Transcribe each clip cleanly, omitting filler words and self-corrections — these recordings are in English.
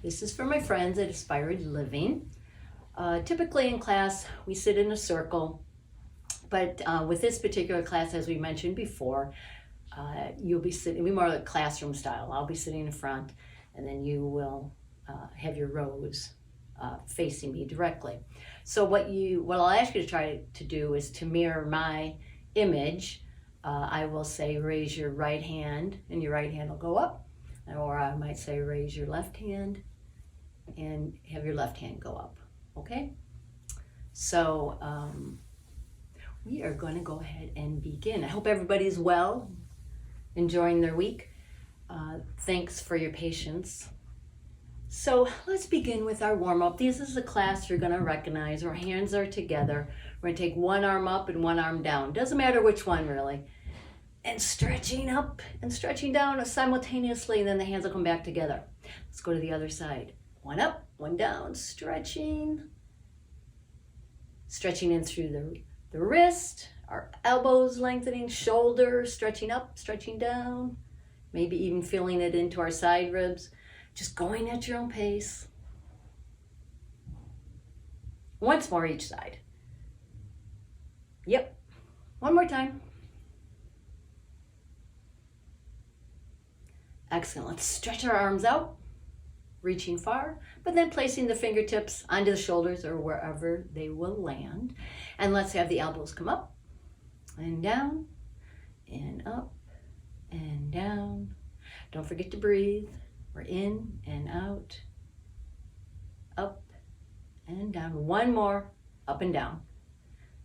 This is for my friends at Aspired Living. Typically in class, we sit in a circle, but with this particular class, as we mentioned before, you'll be sitting, it'll be more like classroom style. I'll be sitting in front, and then you will have your rows facing me directly. So what I'll ask you to try to do is to mirror my image. I will say, raise your right hand, and your right hand will go up. Or I might say, raise your left hand, and have your left hand go up, okay? So we are going to go ahead and begin. I hope everybody's well, enjoying their week. Thanks for your patience. So let's begin with our warm-up. This is a class you're going to recognize. Our hands are together. We're going to take one arm up and one arm down. Doesn't matter which one, really. And stretching up and stretching down simultaneously, and then the hands will come back together. Let's go to the other side. One up, one down, stretching. Stretching in through the wrist, our elbows lengthening, shoulders stretching up, stretching down. Maybe even feeling it into our side ribs. Just going at your own pace. Once more each side. Yep. One more time. Excellent. Let's stretch our arms out. Reaching far, but then placing the fingertips onto the shoulders or wherever they will land. And let's have the elbows come up and down and up and down. Don't forget to breathe. We're in and out, up and down. One more, up and down.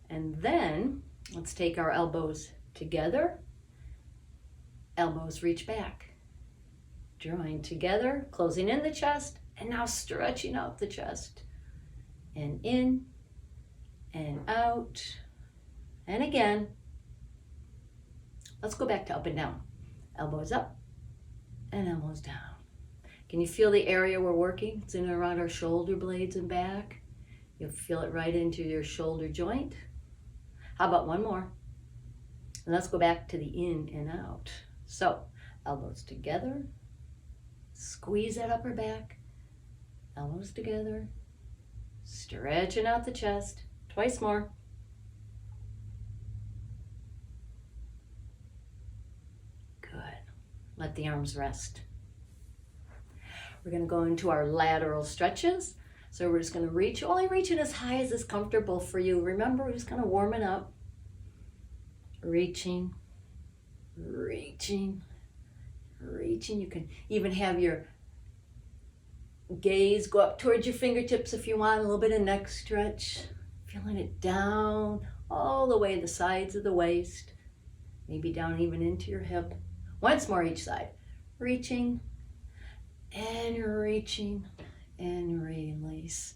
And then let's take our elbows together. Elbows reach back. Drawing together, closing in the chest, and now stretching out the chest. And in, and out, and again. Let's go back to up and down. Elbows up, and elbows down. Can you feel the area we're working? It's in and around our shoulder blades and back. You'll feel it right into your shoulder joint. How about one more? And let's go back to the in and out. So, elbows together. Squeeze that upper back, elbows together, stretching out the chest. Twice more. Good. Let the arms rest. We're going to go into our lateral stretches. So we're just going to reach, only reaching as high as is comfortable for you. Remember, we're just kind of warming up. Reaching, reaching. Reaching. You can even have your gaze go up towards your fingertips if you want. A little bit of neck stretch. Feeling it down all the way the sides of the waist. Maybe down even into your hip. Once more each side. Reaching and reaching and release.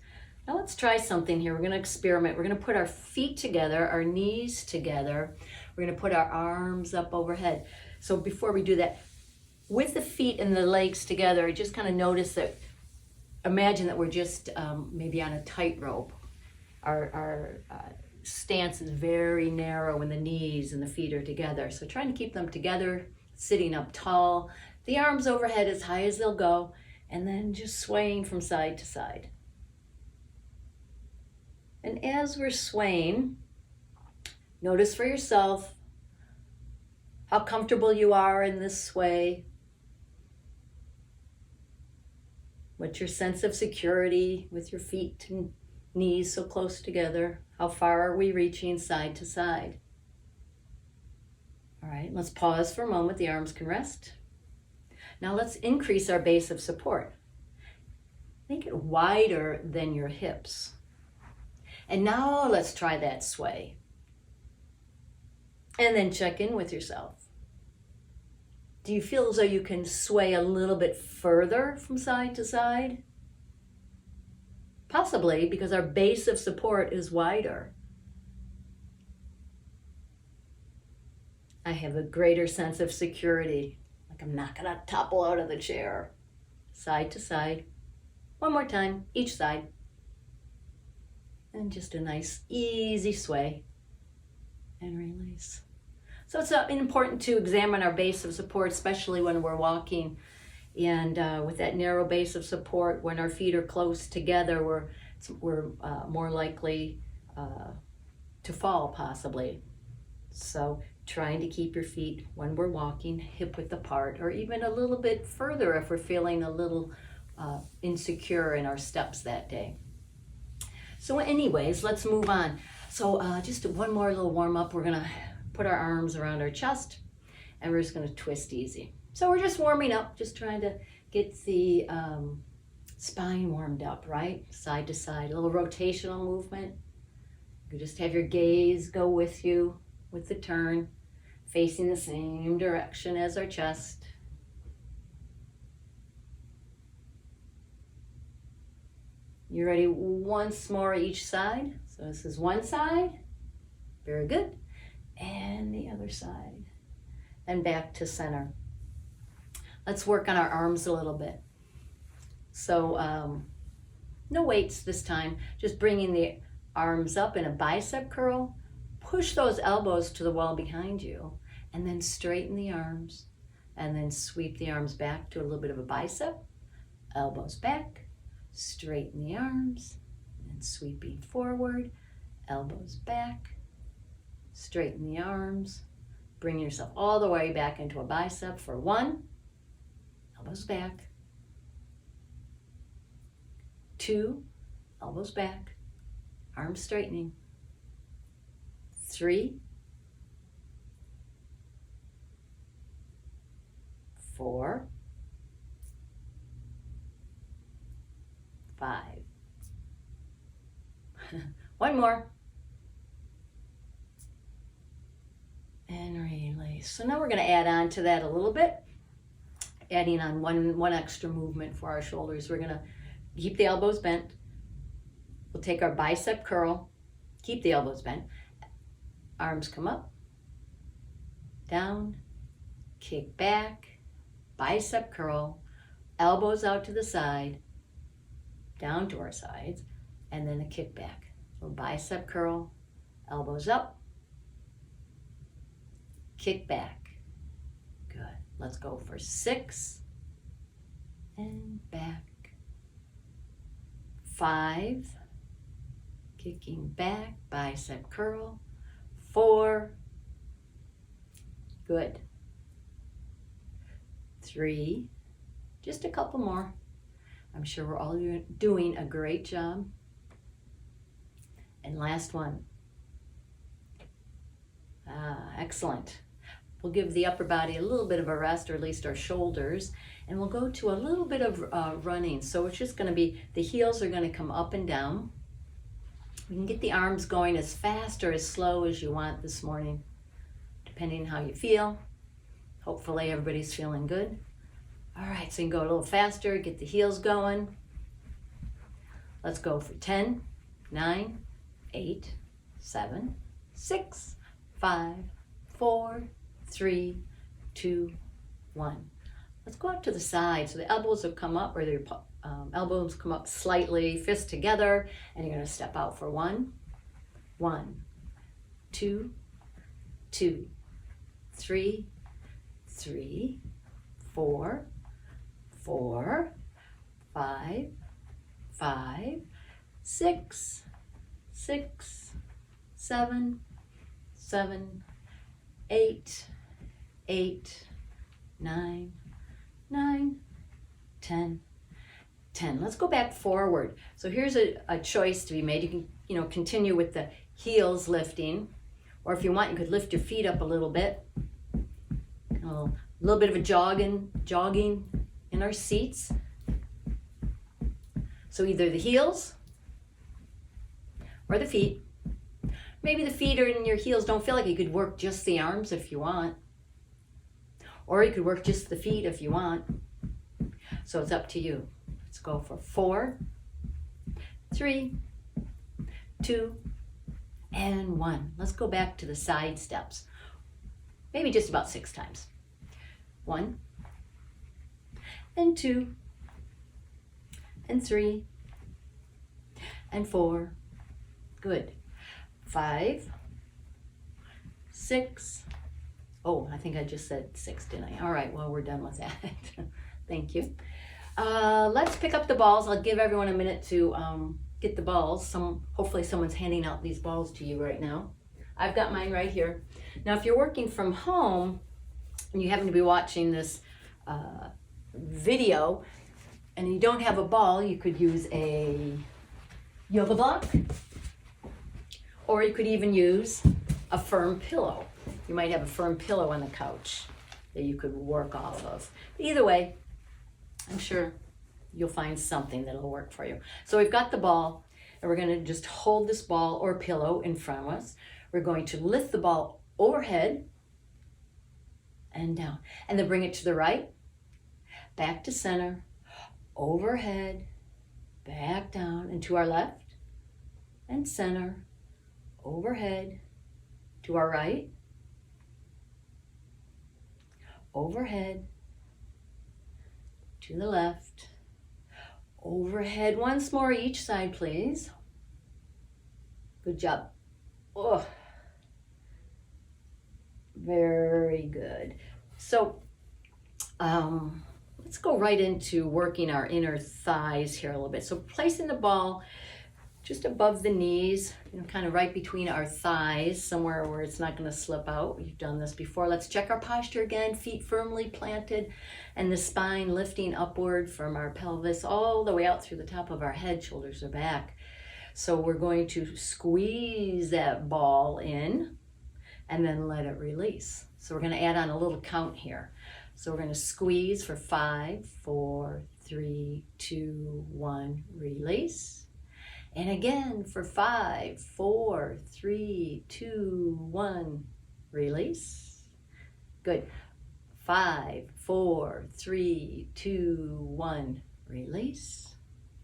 Now let's try something here. We're going to experiment. We're going to put our feet together, our knees together. We're going to put our arms up overhead. So before we do that, with the feet and the legs together, just kind of notice that, imagine that we're just maybe on a tightrope. Our stance is very narrow when the knees and the feet are together. So trying to keep them together, sitting up tall, the arms overhead as high as they'll go, and then just swaying from side to side. And as we're swaying, notice for yourself how comfortable you are in this sway. What's your sense of security with your feet and knees so close together? How far are we reaching side to side? All right, let's pause for a moment. The arms can rest. Now let's increase our base of support. Make it wider than your hips. And now let's try that sway. And then check in with yourself. Do you feel as though you can sway a little bit further from side to side? Possibly, because our base of support is wider. I have a greater sense of security, like I'm not going to topple out of the chair. Side to side. One more time, each side. And just a nice, easy sway. And release. So it's important to examine our base of support, especially when we're walking And with that narrow base of support, when our feet are close together, we're more likely to fall possibly. So trying to keep your feet, when we're walking, hip width apart, or even a little bit further if we're feeling a little insecure in our steps that day. So anyways, let's move on. So just one more little warm up. We're gonna put our arms around our chest and we're just gonna twist easy. So we're just warming up, just trying to get the spine warmed up, right? Side to side, a little rotational movement. You just have your gaze go with you with the turn, facing the same direction as our chest. You ready? Once more each side. So this is one side. Very good. And the other side. And back to center. Let's work on our arms a little bit. So no weights this time. Just bringing the arms up in a bicep curl. Push those elbows to the wall behind you. And then straighten the arms. And then sweep the arms back to a little bit of a bicep. Elbows back. Straighten the arms, and sweeping forward, elbows back, straighten the arms, bring yourself all the way back into a bicep for 1, elbows back, 2, elbows back, arms straightening, 3, 4, 5. One more. And release. So now we're going to add on to that a little bit. Adding on one extra movement for our shoulders. We're going to keep the elbows bent. We'll take our bicep curl. Keep the elbows bent. Arms come up. Down. Kick back. Bicep curl. Elbows out to the side. Down to our sides, and then a kick back. So bicep curl, elbows up, kick back. Good. Let's go for 6 and back. 5, kicking back, bicep curl. 4, good. 3, just a couple more. I'm sure we're all doing a great job. And last one. Excellent. We'll give the upper body a little bit of a rest, or at least our shoulders, and we'll go to a little bit of running. So it's just going to be, the heels are going to come up and down. You can get the arms going as fast or as slow as you want this morning, depending on how you feel. Hopefully everybody's feeling good. All right, so you can go a little faster, get the heels going. Let's go for 10, 9, 8, 7, 6, 5, 4, 3, 2, 1. Let's go out to the side. So the elbows will come up, or the elbows come up slightly, fists together, and you're going to step out for 1, 1, 2, 2, 3, 3, 4, 4, 5, 5, 6, 6, 7, 7, 8, 8, 9, 9, 10, 10. Let's go back forward. So here's a choice to be made. You can, continue with the heels lifting, or if you want, you could lift your feet up a little bit. A little bit of a jogging in our seats. So either the heels or the feet. Maybe the feet or in your heels don't feel like you could work just the arms if you want. Or you could work just the feet if you want. So it's up to you. Let's go for 4, 3, 2, and 1. Let's go back to the side steps. Maybe just about 6 times. 1, and 2, and 3, and 4. Good. 5, 6. Oh, I think I just said 6, didn't I? All right, well, we're done with that. Thank you. Let's pick up the balls. I'll give everyone a minute to get the balls. Hopefully someone's handing out these balls to you right now. I've got mine right here. Now, if you're working from home and you happen to be watching this video and you don't have a ball, you could use a yoga block, or you could even use a firm pillow. You might have a firm pillow on the couch that you could work off of. Either way, I'm sure you'll find something that'll work for you. So we've got the ball, and we're going to just hold this ball or pillow in front of us. We're going to lift the ball overhead and down, and then bring it to the right, back to center, overhead, back down, and to our left, and center, overhead, to our right, overhead, to the left, overhead. Once more each side, please. Good job. Oh, very good. So let's go right into working our inner thighs here a little bit. So placing the ball just above the knees, kind of right between our thighs, somewhere where it's not going to slip out. We've done this before. Let's check our posture again. Feet firmly planted and the spine lifting upward from our pelvis all the way out through the top of our head. Shoulders are back. So we're going to squeeze that ball in and then let it release. So we're going to add on a little count here. So we're going to squeeze for 5, 4, 3, 2, 1, release. And again for 5, 4, 3, 2, 1, release. Good. 5, 4, 3, 2, 1, release.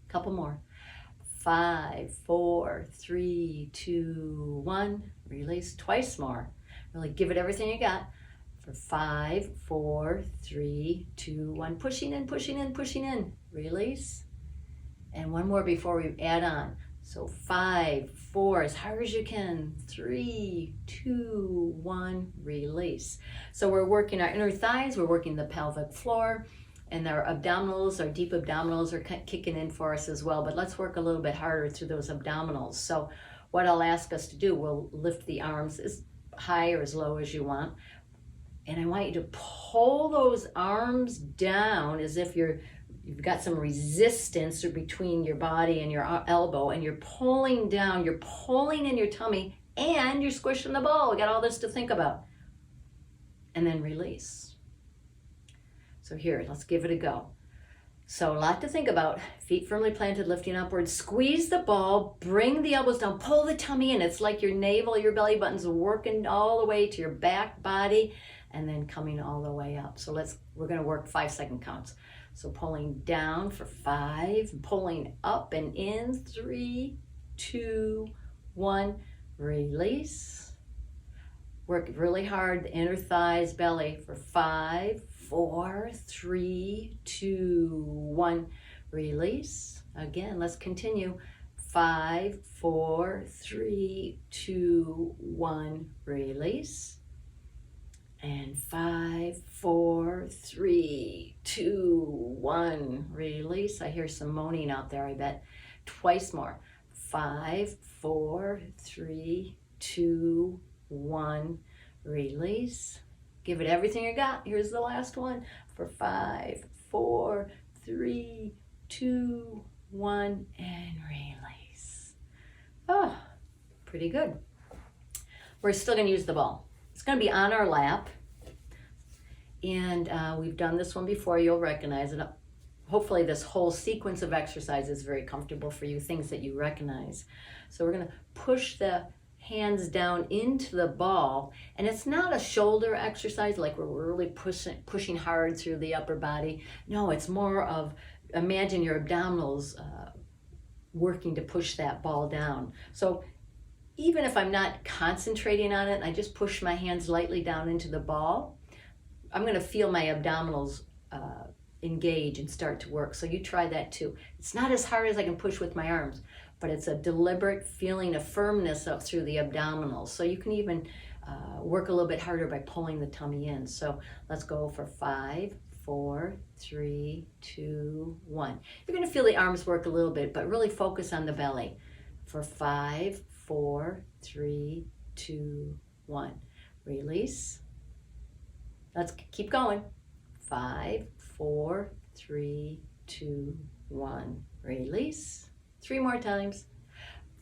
Couple more. 5, 4, 3, 2, 1, release. Twice more. Really give it everything you got. For 5, 4, 3, 2, 1, pushing in, pushing in, pushing in, release. And one more before we add on. So 5, 4, as hard as you can. 3, 2, 1, release. So we're working our inner thighs, we're working the pelvic floor, and our abdominals, our deep abdominals are kicking in for us as well. But let's work a little bit harder through those abdominals. So what I'll ask us to do, we'll lift the arms as high or as low as you want. And I want you to pull those arms down as if you've got some resistance between your body and your elbow, and you're pulling down, you're pulling in your tummy, and you're squishing the ball. We got all this to think about. And then release. So here, let's give it a go. So a lot to think about. Feet firmly planted, lifting upwards. Squeeze the ball, bring the elbows down, pull the tummy in. It's like your navel, your belly button's working all the way to your back body, and then coming all the way up. So we're gonna work 5-second counts. So pulling down for 5, pulling up and in, 3, 2, 1, release. Work really hard, the inner thighs, belly for 5, 4, 3, 2, 1, release. Again, let's continue. 5, 4, 3, 2, 1, release. And 5, 4, 3, 2, 1, release. I hear some moaning out there, I bet. Twice more. 5, 4, 3, 2, 1, release. Give it everything you got. Here's the last one for 5, 4, 3, 2, 1, and release. Oh, pretty good. We're still going to use the ball. It's going to be on our lap, and we've done this one before. You'll recognize it. Hopefully this whole sequence of exercise is very comfortable for you, things that you recognize. So we're going to push the hands down into the ball, and it's not a shoulder exercise like we're really pushing hard through the upper body. No, it's more of, imagine your abdominals working to push that ball down. So even if I'm not concentrating on it and I just push my hands lightly down into the ball, I'm going to feel my abdominals engage and start to work. So you try that too. It's not as hard as I can push with my arms, but it's a deliberate feeling of firmness up through the abdominals. So you can even work a little bit harder by pulling the tummy in. So let's go for 5, 4, 3, 2, 1. You're going to feel the arms work a little bit, but really focus on the belly. For 5, 4, 3, 2, 1. Release. Let's keep going. 5, 4, 3, 2, 1. Release. 3 more times.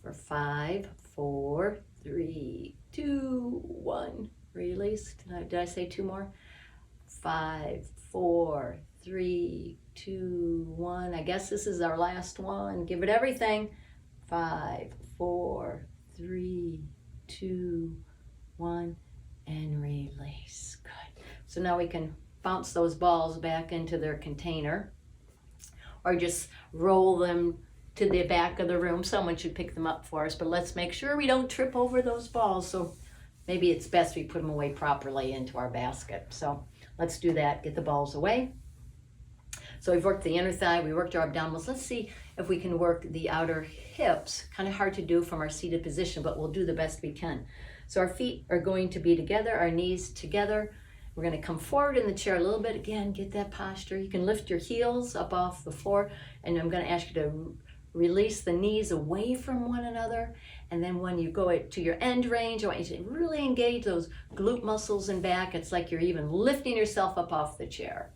For 5, 4, 3, 2, 1. Release. Did I say 2 more? 5, 4, 3, 2, 1. I guess this is our last one. Give it everything. 5, 4, 3, 2, 1. And release. Good. So now we can bounce those balls back into their container, or just roll them to the back of the room. Someone should pick them up for us, but let's make sure we don't trip over those balls. So maybe it's best we put them away properly into our basket. So let's do that. Get the balls away. So we've worked the inner thigh, we worked our abdominals. Let's see if we can work the outer hips. Kind of hard to do from our seated position, but we'll do the best we can. So our feet are going to be together, our knees together. We're going to come forward in the chair a little bit. Again, get that posture. You can lift your heels up off the floor, and I'm going to ask you to release the knees away from one another. And then when you go to your end range, I want you to really engage those glute muscles in back. It's like you're even lifting yourself up off the chair.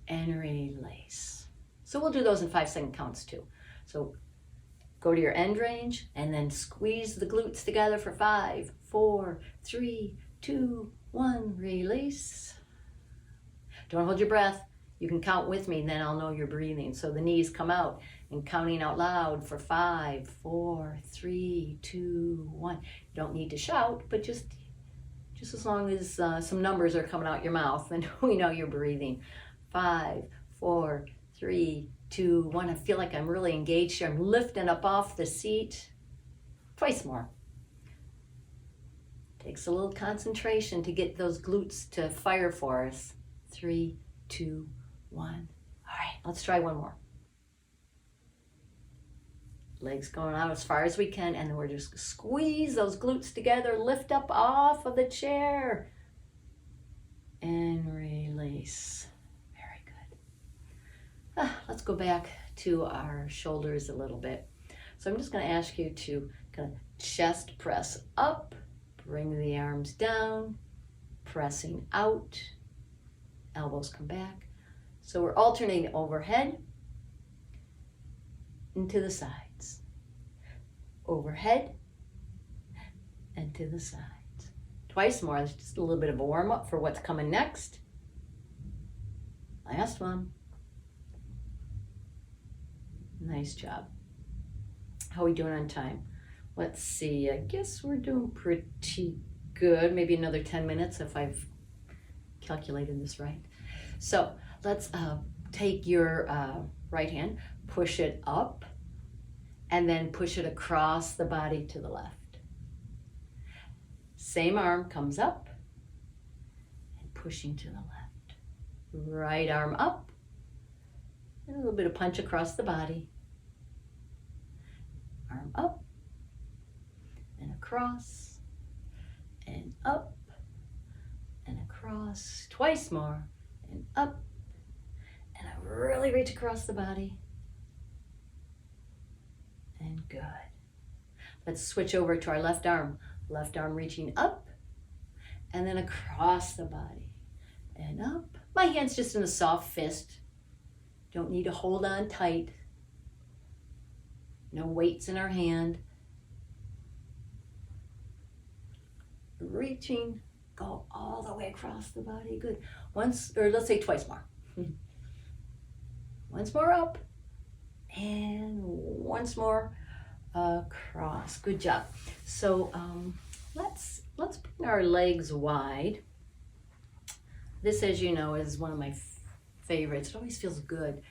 And release. So we'll do those in 5-second counts too. So go to your end range and then squeeze the glutes together for 5, 4, 3, 2, 1. Release. Don't hold your breath. You can count with me, then I'll know you're breathing. So the knees come out and counting out loud for 5, 4, 3, 2, 1. You don't need to shout, but just as long as some numbers are coming out your mouth, then we know you're breathing. 5, 4, 3, 2, 1. I feel like I'm really engaged here. I'm lifting up off the seat. Twice more. Takes a little concentration to get those glutes to fire for us. 3, 2, 1. All right, let's try one more. Legs going out as far as we can, and then we're just squeeze those glutes together, lift up off of the chair, and release. Very good. Let's go back to our shoulders a little bit. So I'm just going to ask you to kind of chest press up, bring the arms down, pressing out, elbows come back. So we're alternating overhead and to the sides. Overhead and to the sides. Twice more. That's just a little bit of a warm-up for what's coming next. Last one. Nice job. How are we doing on time? Let's see. I guess we're doing pretty good. Maybe another 10 minutes if I've calculated this right. So let's take your right hand, push it up, and then push it across the body to the left. Same arm comes up and pushing to the left. Right arm up, and a little bit of punch across the body. Arm up and across and up and across. Twice more, and up, and I really reach across the body. And good. Let's switch over to our left arm. Left arm reaching up and then across the body and up. My hand's just in a soft fist. Don't need to hold on tight. No weights in our hand. Reaching, go all the way across the body. Good. Once, or let's say twice more. Once more up. And once more across. Good job. So let's bring our legs wide. This, as you know, is one of my favorites. It always feels good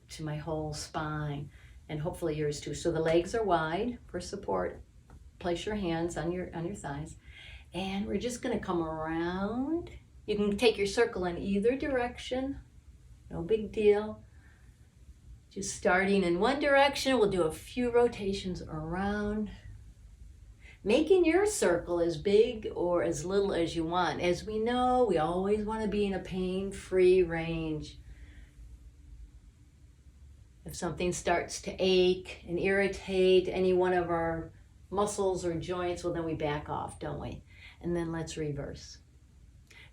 to my whole spine, and hopefully yours too. So the legs are wide for support. Place your hands on your thighs, and we're just going to come around. You can take your circle in either direction. No big deal. Just starting in one direction, we'll do a few rotations around. making your circle as big or as little as you want. As we know, we always want to be in a pain-free range. If something starts to ache and irritate any one of our muscles or joints, well, then we back off, don't we? And then let's reverse.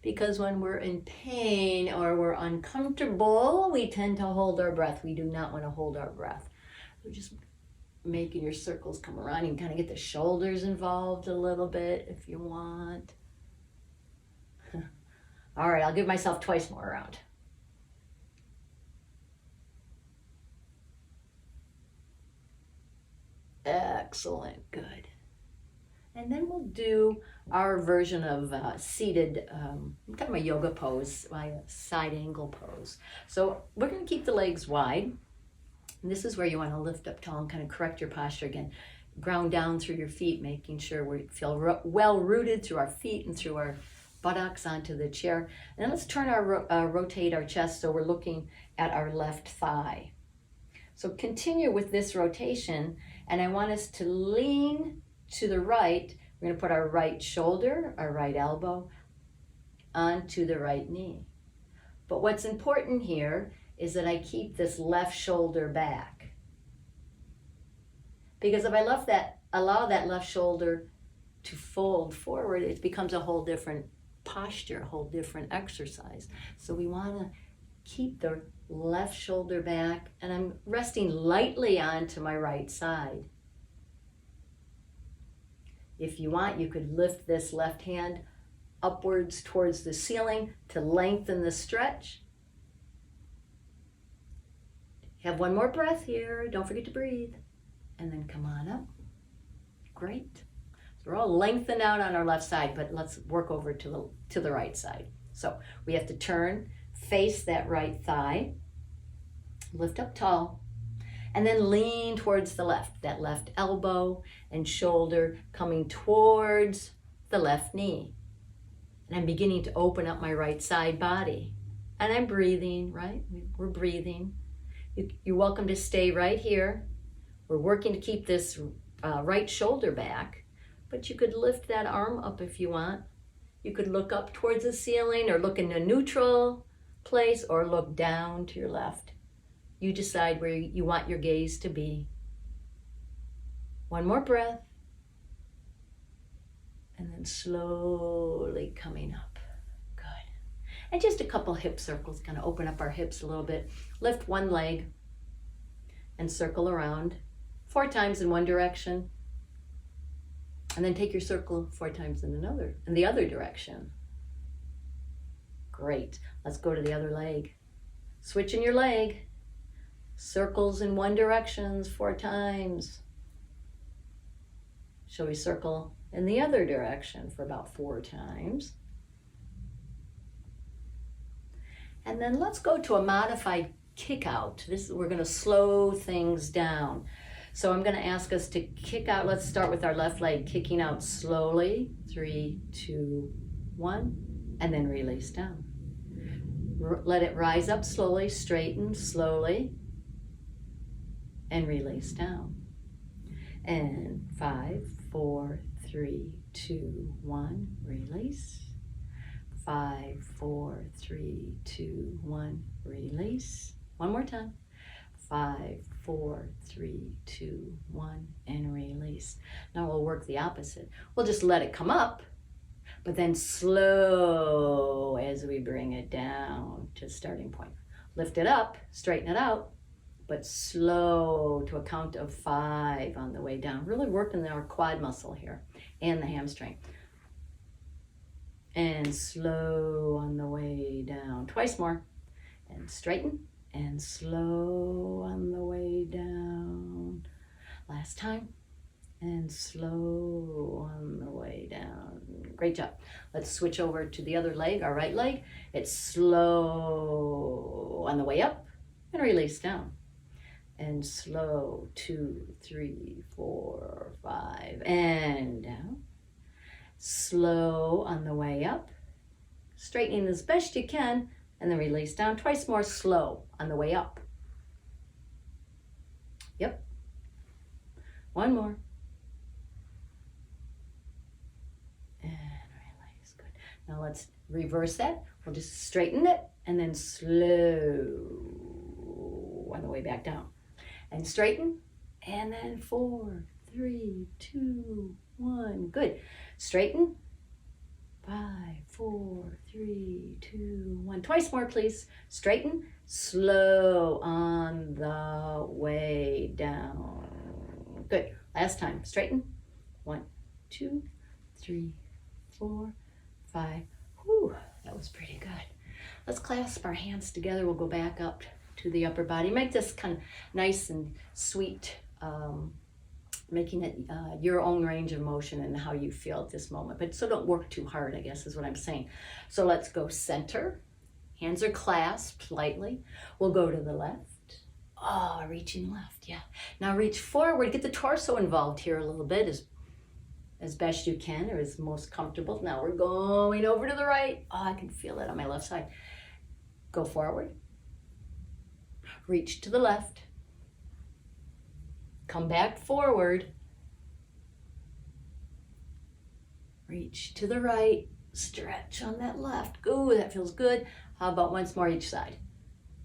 Because when we're in pain or we're uncomfortable, we tend to hold our breath. We do not want to hold our breath. So just making your circles come around. You can kind of get the shoulders involved a little bit if you want. All right, I'll give myself twice more around. Excellent, good. And then we'll do our version of seated, kind of a yoga pose, my side angle pose. So we're going to keep the legs wide. And this is where you want to lift up tall and kind of correct your posture again. Ground down through your feet, making sure we feel well rooted through our feet and through our buttocks onto the chair. And then let's turn rotate our chest so we're looking at our left thigh. So continue with this rotation, and I want us to lean to the right. We're going to put our right shoulder, our right elbow onto the right knee. But what's important here is that I keep this left shoulder back. Because if I allow that left shoulder to fold forward, it becomes a whole different posture, a whole different exercise. So we want to keep the left shoulder back, and I'm resting lightly onto my right side. If you want, you could lift this left hand upwards towards the ceiling to lengthen the stretch. Have one more breath here. Don't forget to breathe. And then come on up. Great. So we're all lengthened out on our left side, but let's work over to the right side. So we have to turn, face that right thigh, lift up tall, and then lean towards the left. That left elbow and shoulder coming towards the left knee. And I'm beginning to open up my right side body. And I'm breathing, right? We're breathing. You're welcome to stay right here. We're working to keep this right shoulder back, but you could lift that arm up if you want. You could look up towards the ceiling or look in a neutral place or look down to your left. You decide where you want your gaze to be. One more breath. And then slowly coming up. Good. And just a couple hip circles, kind of open up our hips a little bit. Lift one leg and circle around 4 times in one direction. And then take your circle 4 times in the other direction. Great. Let's go to the other leg. Switching your leg. Circles in one direction 4 times. Shall we circle in the other direction for about 4 times? And then let's go to a modified kick out. We're going to slow things down. So I'm going to ask us to kick out. Let's start with our left leg, kicking out slowly. 3, 2, 1, and then release down. Let it rise up slowly, straighten slowly, and release down. And 5, 4, 3, 2, 1, release. 5, 4, 3, 2, 1, release. One more time. 5, 4, 3, 2, 1, and release. Now we'll work the opposite. We'll just let it come up, but then slow as we bring it down to starting point. Lift it up, straighten it out, but slow to a count of 5 on the way down. Really working our quad muscle here and the hamstring. And slow on the way down. Twice more. And straighten and slow on the way down. Last time. And slow on the way down. Great job. Let's switch over to the other leg, our right leg. It's slow on the way up and release down. And slow, 2, 3, 4, 5, and down. Slow on the way up, straightening as best you can, and then release down. Twice more slow on the way up. Yep. One more. Now let's reverse that. We'll just straighten it and then slow on the way back down. And straighten, and then 4, 3, 2, 1. Good. Straighten. 5, 4, 3, 2, 1. Twice more, please. Straighten. Slow on the way down. Good. Last time. Straighten. 1, 2, 3, 4, 5. Whew, that was pretty good. Let's clasp our hands together. We'll go back up to the upper body. Make this kind of nice and sweet, making it your own range of motion and how you feel at this moment. But so don't work too hard, I guess is what I'm saying. So let's go center. Hands are clasped lightly. We'll go to the left. Oh, reaching left, yeah. Now reach forward. Get the torso involved here a little bit as best you can or as most comfortable. Now we're going over to the right. Oh, I can feel that on my left side. Go forward. Reach to the left. Come back forward. Reach to the right. Stretch on that left. Ooh, that feels good. How about once more each side?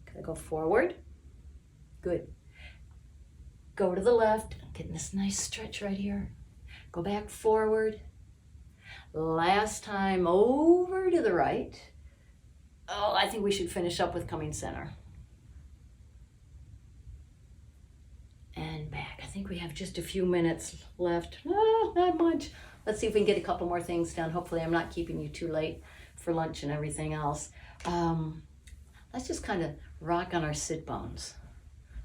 Gonna go forward. Good. Go to the left. Getting this nice stretch right here. Go back forward. Last time over to the right. Oh, I think we should finish up with coming center. And back. I think we have just a few minutes left. Oh, not much. Let's see if we can get a couple more things done. Hopefully I'm not keeping you too late for lunch and everything else. Let's just kind of rock on our sit bones.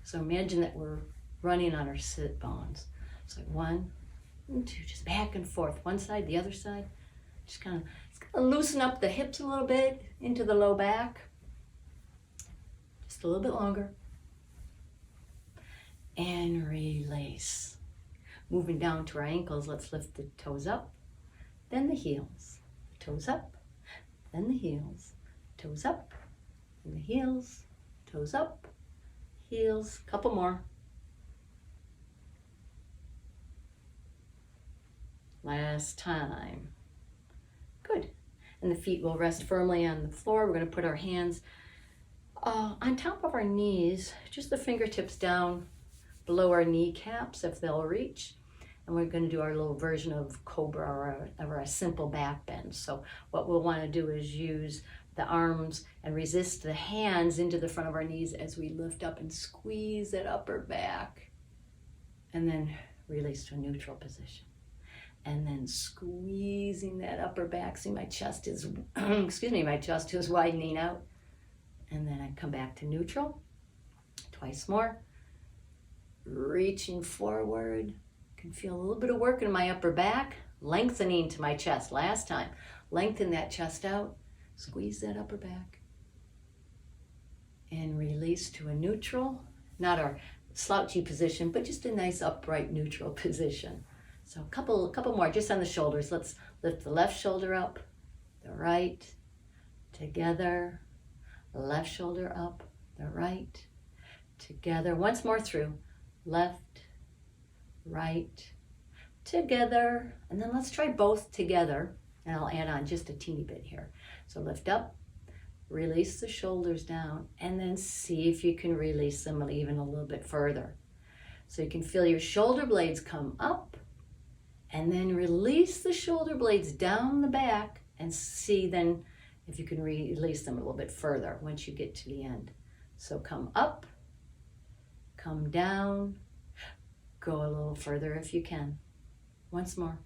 So imagine that we're running on our sit bones. It's like 1 and 2, just back and forth. One side, the other side. Just kind of loosen up the hips a little bit into the low back. Just a little bit longer. And release. Moving down to our ankles, let's lift the toes up, then the heels. Toes up, then the heels. Toes up, and the heels. Toes up, heels. Couple more. Last time. Good. And the feet will rest firmly on the floor. We're going to put our hands on top of our knees, just the fingertips down below our kneecaps if they'll reach. And we're going to do our little version of cobra or a simple back bend. So what we'll want to do is use the arms and resist the hands into the front of our knees as we lift up and squeeze that upper back. And then release to a neutral position. And then squeezing that upper back. See, my chest is, my chest is widening out. And then I come back to neutral. Twice more. Reaching forward. Can feel a little bit of work in my upper back. Lengthening to my chest. Last time. Lengthen that chest out. Squeeze that upper back. And release to a neutral. Not our slouchy position, but just a nice upright neutral position. So a couple more just on the shoulders. Let's lift the left shoulder up, the right, together, left shoulder up, the right, together. Once more through, left, right, together. And then let's try both together. And I'll add on just a teeny bit here. So lift up, release the shoulders down, and then see if you can release them even a little bit further. So you can feel your shoulder blades come up, and then release the shoulder blades down the back and see then if you can release them a little bit further once you get to the end. So come up, come down, go a little further if you can. Once more,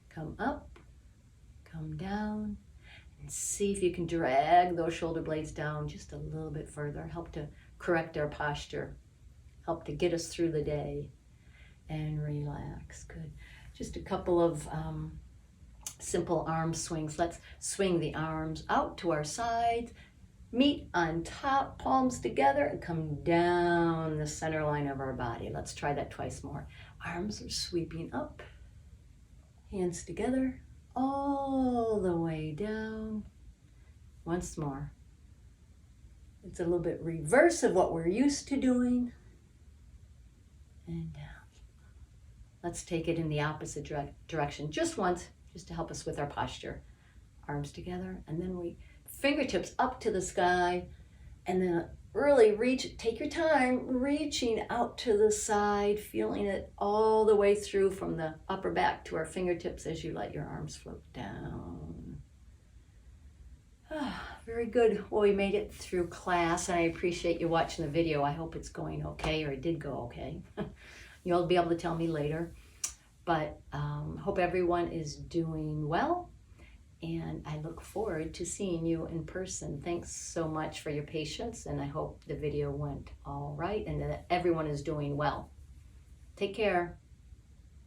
come up, come down, and see if you can drag those shoulder blades down just a little bit further. Help to correct our posture, help to get us through the day, and relax. Good. Just a couple of simple arm swings. Let's swing the arms out to our sides, meet on top, palms together, and come down the center line of our body. Let's try that twice more. Arms are sweeping up, hands together, all the way down. Once more. It's a little bit reverse of what we're used to doing. And down. Let's take it in the opposite direction just once, just to help us with our posture. arms together, and then we fingertips up to the sky, and then really take your time, reaching out to the side, feeling it all the way through from the upper back to our fingertips as you let your arms float down. Very good. Well, we made it through class, and I appreciate you watching the video. I hope it's going okay, or it did go okay. You'll be able to tell me later. But hope everyone is doing well, and I look forward to seeing you in person. Thanks so much for your patience, and I hope the video went all right and that everyone is doing well. Take care.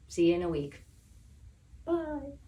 See you in a week. Bye.